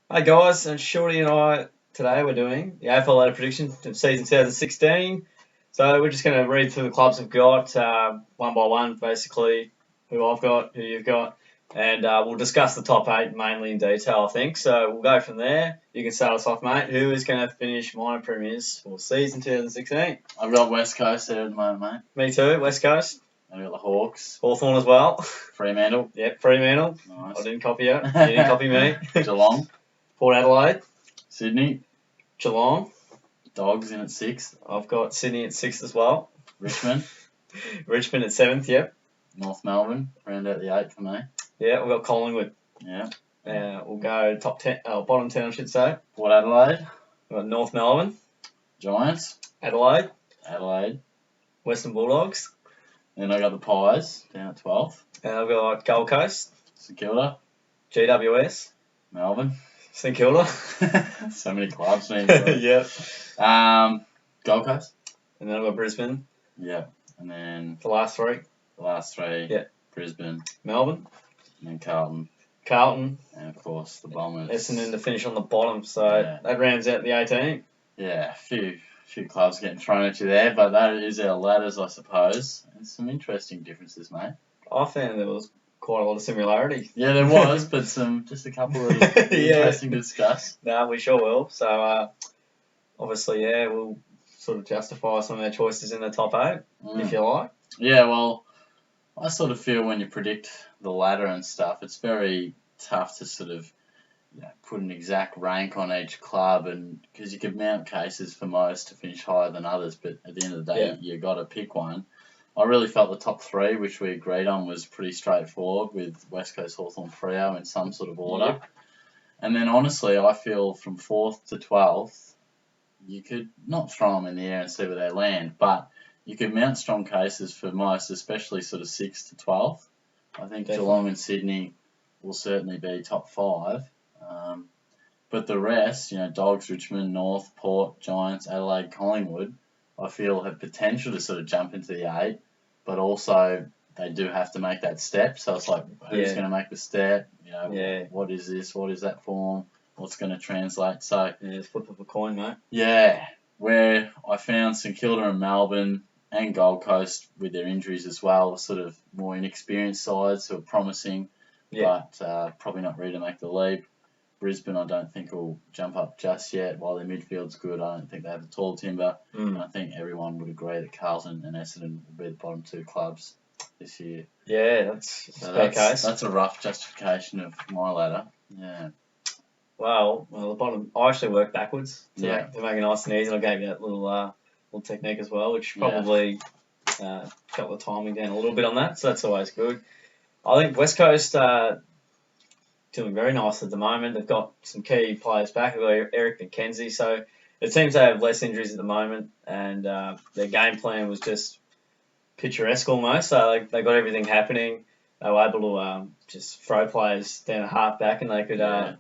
Hey guys, and Shorty and I today we're doing the AFL ladder prediction of season 2016. So we're just going to read through the clubs we've got one by one, basically who I've got, who you've got, and we'll discuss the top eight mainly in detail, I think. So we'll go from there. You can start us off, mate. Who is going to finish minor premiers for season 2016? I've got West Coast there at the moment, mate. Me too, West Coast. I've got the Hawks. Hawthorn as well. Fremantle. Yep, Fremantle. Nice. I didn't copy you. You didn't copy me. Geelong. Port Adelaide. Sydney. Geelong. Dogs in at 6th. I've got Sydney at 6th as well. Richmond. Richmond at 7th, yep. North Melbourne. Round out the 8th for me. Yeah, we've got Collingwood. Yeah. We'll go top 10, bottom 10, I should say. Port Adelaide. We've got North Melbourne, Giants. Adelaide, Adelaide. Western Bulldogs. Then I got the Pies down at 12th. And I've got Gold Coast, St Kilda. GWS, Melbourne. St Kilda. So many clubs, man. Yep. Gold Coast. And then I've got Brisbane, Yeah. And then the last three. the last 3. Yeah. Brisbane. Melbourne, And then Carlton. Carlton, And of course the Bombers. Essendon to finish on the bottom. So Yeah. that rounds out the 18. Yeah, a few clubs getting thrown at you there, but that is our ladders, I suppose. And some interesting differences, mate. I found there was quite a lot of similarity. Yeah, there was, but just a couple of interesting to discuss. No, we sure will. So obviously, yeah, we'll sort of justify some of our choices in the top 8, if you like. Yeah, well, I sort of feel when you predict the ladder and stuff, it's very tough to sort of put an exact rank on each club, and because you could mount cases for most to finish higher than others, but at the end of the day, you got to pick one. I really felt the top 3, which we agreed on, was pretty straightforward with West Coast, Hawthorn, Freo in some sort of order. Yep. And then honestly, I feel from 4th to 12th, you could not throw them in the air and see where they land, but you could mount strong cases for most, especially sort of 6th to 12th. I think Definitely. Geelong and Sydney will certainly be top 5. But the rest, Dogs, Richmond, North, Port, Giants, Adelaide, Collingwood, I feel have potential to sort of jump into the 8, but also they do have to make that step. So it's like, who's going to make the step? What is this? What is that form? What's going to translate? So it's flip of a coin, mate. Yeah, where I found St Kilda and Melbourne and Gold Coast with their injuries as well, sort of more inexperienced sides who are promising, but probably not ready to make the leap. Brisbane, I don't think will jump up just yet. While their midfield's good, I don't think they have the tall timber. And I think everyone would agree that Carlton and Essendon will be the bottom 2 clubs this year. Yeah, that's a fair case. That's a rough justification of my ladder. Yeah. Well, the bottom. I actually worked backwards to Yeah. make it nice and easy. And I gave you that little technique as well, which probably got the timing down a little bit on that. So that's always good. I think West Coast doing very nice at the moment. They've got some key players back. They've got Eric McKenzie, so it seems they have less injuries at the moment, and their game plan was just picturesque almost. So they got everything happening. They were able to just throw players down a half back, and they could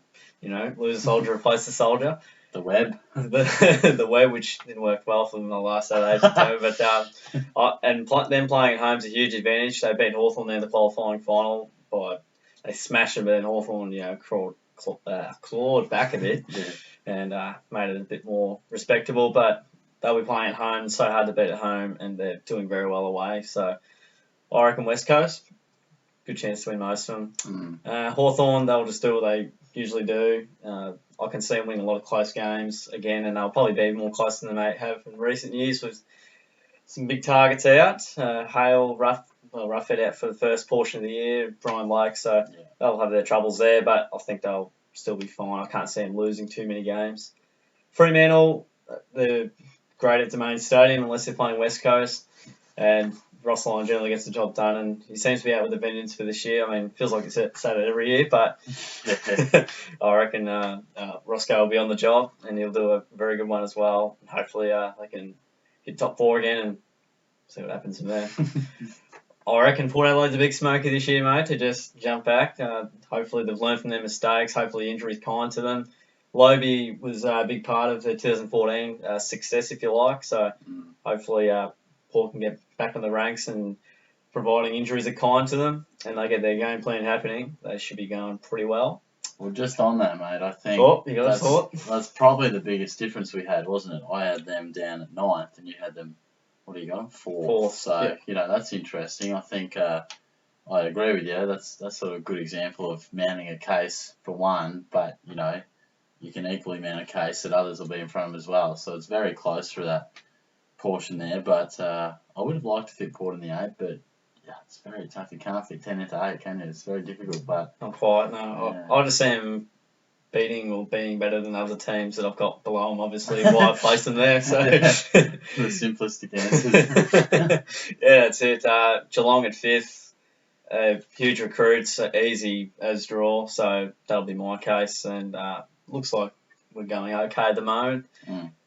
lose a soldier, replace the soldier. The web. the web, which didn't work well for them in the last 8 days or so. But them playing at home is a huge advantage. They beat Hawthorn in the qualifying final they smashed them, but then Hawthorn, clawed back a bit and made it a bit more respectable. But they'll be playing at home. It's so hard to beat at home, and they're doing very well away. So I reckon West Coast, good chance to win most of them. Hawthorn, they'll just do what they usually do. I can see them winning a lot of close games again, and they'll probably be more close than they have in recent years with some big targets out. Hale, Roughhead out for the first portion of the year, Brian Lake, so they'll have their troubles there, but I think they'll still be fine. I can't see them losing too many games. Fremantle, they're great at Domain Stadium unless they're playing West Coast, and Ross Lyon generally gets the job done, and he seems to be out with a vengeance for this year. I mean, it feels like it's say that every year, but I reckon Roscoe will be on the job, and he'll do a very good one as well. And hopefully they can hit top 4 again and see what happens from there. I reckon Port Adelaide's a big smoker this year, mate, to just jump back. Hopefully they've learned from their mistakes. Hopefully injury's kind to them. Lobie was a big part of the 2014 success, if you like. So hopefully Port can get back on the ranks, and providing injuries are kind to them and they get their game plan happening, they should be going pretty well. Well, just on that, mate, I think You got a thought? that's probably the biggest difference we had, wasn't it? I had them down at 9th, and you had them, what do you got? 4th. So, that's interesting. I think I agree with you. That's sort of a good example of mounting a case for one, but, you can equally mount a case that others will be in front of as well. So it's very close for that portion there, but I would have liked to fit Port in the 8, but it's very tough. You can't fit 10 into 8, can you? It's very difficult, but... Not quite, no. I just see them beating or being better than other teams that I've got below them, obviously, why I've placed them there, so... The simplistic answers. That's it. Geelong at 5th. Huge recruits, easy as draw, so that'll be my case, and looks like we're going okay at the moment,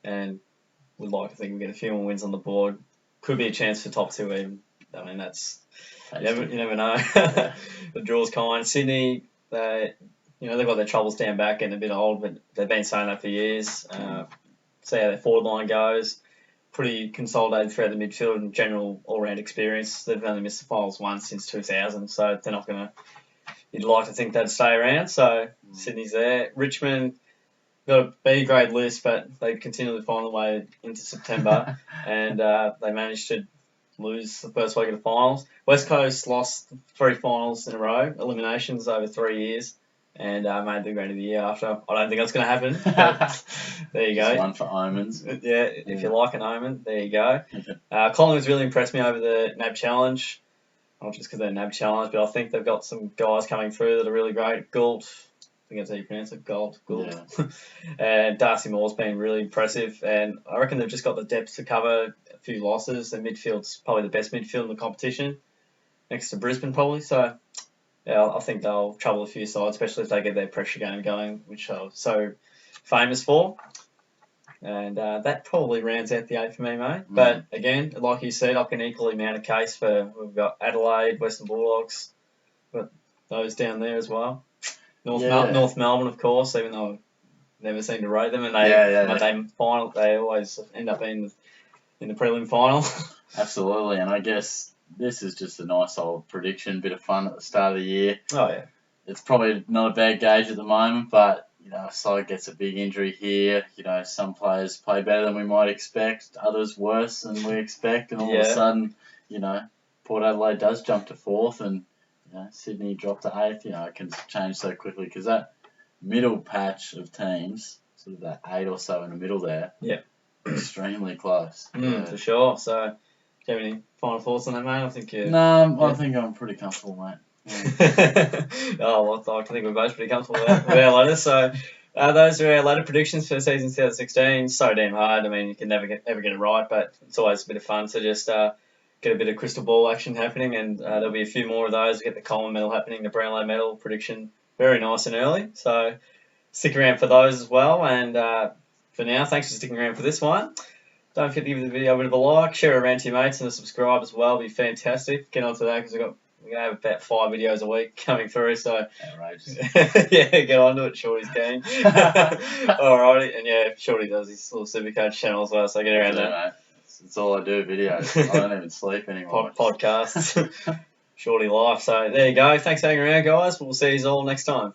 and we'd like to think we get a few more wins on the board. Could be a chance for top 2 even. I mean, that's... You never know. The draw's kind. Sydney, they've got their troubles down back and a bit old, but they've been saying that for years. See how their forward line goes. Pretty consolidated throughout the midfield and general all-round experience. They've only missed the finals once since 2000, so they're not going to... You'd like to think they'd stay around, so Sydney's there. Richmond got a B-grade list, but they continually find their way into September, and they managed to lose the first week of the finals. West Coast lost 3 finals in a row, eliminations over 3 years, and made the grade of the year after. I don't think that's going to happen, but there you go. It's one for omens. Yeah, if you like an omen, there you go. Collingwood's really impressed me over the NAB Challenge, not just because they're NAB Challenge, but I think they've got some guys coming through that are really great. Gould, I think that's how you pronounce it, Gould. Yeah. And Darcy Moore's been really impressive, and I reckon they've just got the depth to cover a few losses. Their midfield's probably the best midfield in the competition, next to Brisbane probably. So, I think they'll trouble a few sides, especially if they get their pressure game going, which they're so famous for. And that probably rounds out the 8 for me, mate. But again, like you said, I can equally mount a case for, we've got Adelaide, Western Bulldogs, got those down there as well. North Melbourne, of course, even though I've never seemed to rate them, and they always end up being in the prelim final. Absolutely, and I guess this is just a nice old prediction, bit of fun at the start of the year. Oh, yeah. It's probably not a bad gauge at the moment, but, a side gets a big injury here. Some players play better than we might expect, others worse than we expect, and all of a sudden, Port Adelaide does jump to 4th, and Sydney dropped to 8th. It can change so quickly because that middle patch of teams, sort of that 8 or so in the middle there, extremely close. For sure. So, do you have any final thoughts on that, mate? I think I think I'm pretty comfortable, mate. I think we're both pretty comfortable with our letters. So, those are our letter predictions for season 2016. So damn hard. I mean, you can never get it right, but it's always a bit of fun to just get a bit of crystal ball action happening, and there'll be a few more of those. We get the Coleman medal happening, the Brownlow medal prediction, very nice and early. So stick around for those as well. And for now, thanks for sticking around for this one. Don't forget to give the video a bit of a like, share it around to your mates, and to subscribe as well. It'll be fantastic. Get on to that because we're going to have about 5 videos a week coming through. So outrageous. Get onto it. Shorty's keen. Alrighty, and Shorty does his little Supercoach channel as well. So get around that. Mate. That's all I do, videos. I don't even sleep anymore. Podcasts. Shorty life. So there you go. Thanks for hanging around, guys. We'll see you all next time.